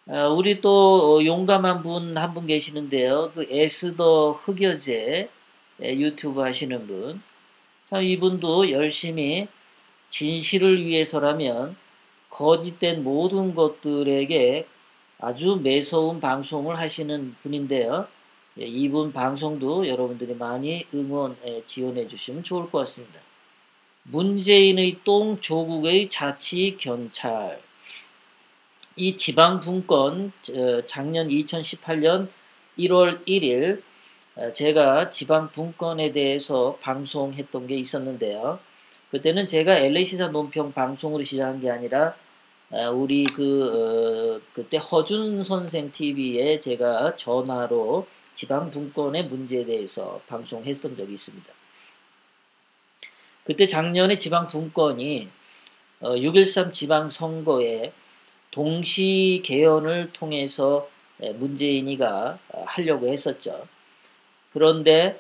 우리 또 용감한 분 한 분 계시는데요. 그 에스더 흑여제 유튜브 하시는 분. 참 이분도 열심히 진실을 위해서라면 거짓된 모든 것들에게 아주 매서운 방송을 하시는 분인데요. 이분 방송도 여러분들이 많이 지원해 주시면 좋을 것 같습니다. 문재인의 똥 조국의 자치 경찰. 이 지방분권 작년 2018년 1월 1일 제가 지방분권에 대해서 방송했던 게 있었는데요. 그때는 제가 LA시사 논평 방송으로 시작한 게 아니라 우리 그때 허준 선생 TV에 제가 전화로 지방분권의 문제에 대해서 방송했던 적이 있습니다. 그때 작년에 지방분권이 6.13 지방선거에 동시 개헌을 통해서 문재인이가 하려고 했었죠. 그런데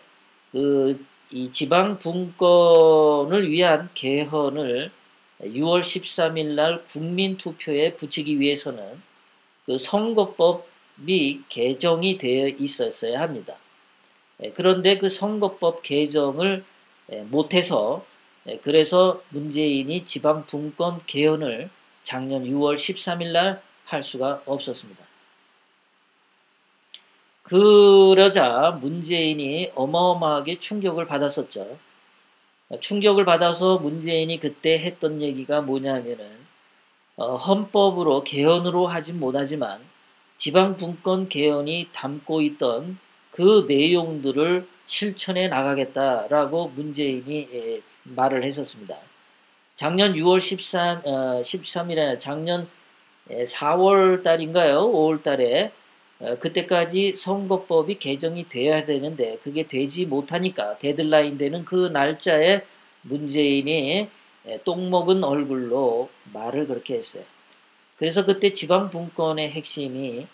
이 지방 분권을 위한 개헌을 6월 13일 날 국민 투표에 붙이기 위해서는 그 선거법이 개정이 되어 있었어야 합니다. 그런데 그 선거법 개정을 못해서 그래서 문재인이 지방 분권 개헌을 작년 6월 13일 날 할 수가 없었습니다. 그러자 문재인이 어마어마하게 충격을 받았었죠. 충격을 받아서 문재인이 그때 했던 얘기가 뭐냐면은 헌법으로 개헌으로 하진 못하지만 지방분권 개헌이 담고 있던 그 내용들을 실천해 나가겠다라고 문재인이 말을 했었습니다. 작년 6월 13일에 작년 4월 달인가요? 5월 달에 그때까지 선거법이 개정이 돼야 되는데 그게 되지 못하니까 데드라인 되는 그 날짜에 문재인이 똥 먹은 얼굴로 말을 그렇게 했어요. 그래서 그때 지방분권의 핵심이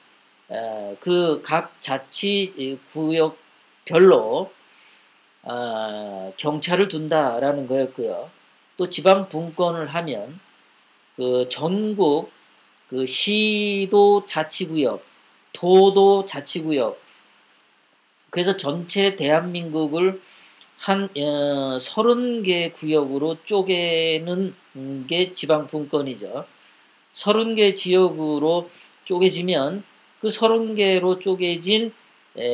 그 각 자치구역별로 경찰을 둔다라는 거였고요. 또 지방분권을 하면 그 전국 그 시도 자치구역, 도도 자치구역, 그래서 전체 대한민국을 한 30개 구역으로 쪼개는 게 지방분권이죠. 30개 지역으로 쪼개지면 그 30개로 쪼개진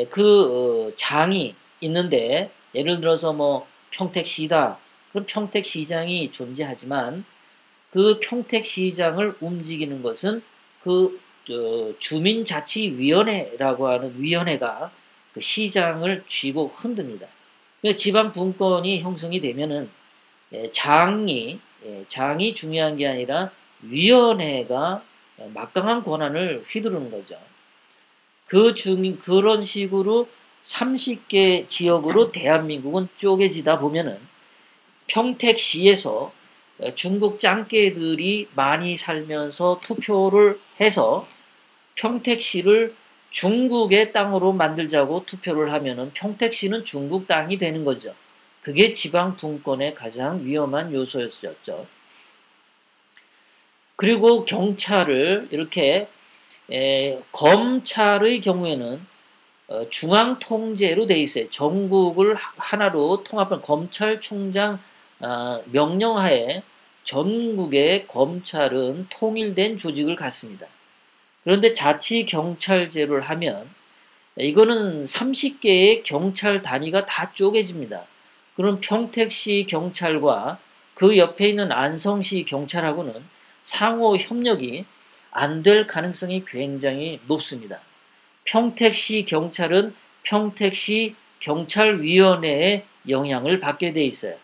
그 장이 있는데 예를 들어서 뭐 평택시다. 그럼 평택시장이 존재하지만 그 평택시장을 움직이는 것은 그 주민자치위원회라고 하는 위원회가 그 시장을 쥐고 흔듭니다. 지방분권이 형성이 되면은 장이 중요한 게 아니라 위원회가 막강한 권한을 휘두르는 거죠. 그런 식으로 30개 지역으로 대한민국은 쪼개지다 보면은 평택시에서 중국 짱깨들이 많이 살면서 투표를 해서 평택시를 중국의 땅으로 만들자고 투표를 하면은 평택시는 중국 땅이 되는 거죠. 그게 지방 분권의 가장 위험한 요소였죠. 그리고 경찰을 이렇게 검찰의 경우에는 중앙 통제로 돼 있어요. 전국을 하나로 통합한 검찰총장 명령하에 전국의 검찰은 통일된 조직을 갖습니다. 그런데 자치경찰제를 하면 이거는 30개의 경찰 단위가 다 쪼개집니다. 그럼 평택시 경찰과 그 옆에 있는 안성시 경찰하고는 상호 협력이 안 될 가능성이 굉장히 높습니다. 평택시 경찰은 평택시 경찰위원회의 영향을 받게 돼 있어요.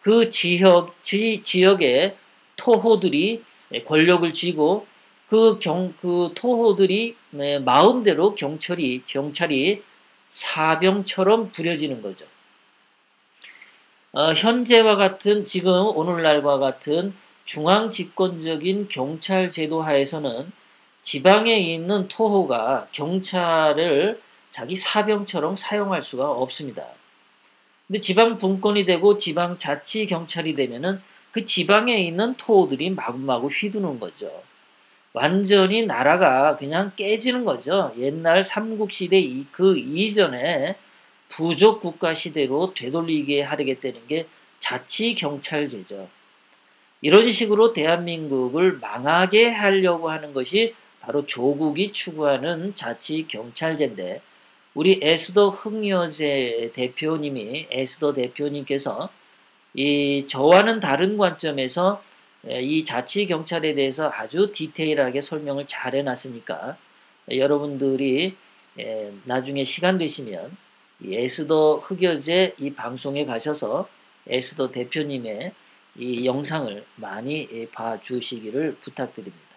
그 지역의 토호들이 권력을 쥐고 그 토호들이 마음대로 경찰이 사병처럼 부려지는 거죠. 현재와 같은 지금 오늘날과 같은 중앙 집권적인 경찰 제도 하에서는 지방에 있는 토호가 경찰을 자기 사병처럼 사용할 수가 없습니다. 근데 지방 분권이 되고 지방 자치 경찰이 되면은 그 지방에 있는 토호들이 마구마구 휘두는 거죠. 완전히 나라가 그냥 깨지는 거죠. 옛날 삼국시대 그 이전에 부족 국가 시대로 되돌리게 하려겠다는 게 자치경찰제죠. 이런 식으로 대한민국을 망하게 하려고 하는 것이 바로 조국이 추구하는 자치경찰제인데, 우리 에스더 흥여제 대표님이, 에스더 대표님께서 저와는 다른 관점에서 이 자치경찰에 대해서 아주 디테일하게 설명을 잘 해놨으니까, 여러분들이 나중에 시간 되시면 이 에스더 흑여제 이 방송에 가셔서 에스더 대표님의 이 영상을 많이 봐주시기를 부탁드립니다.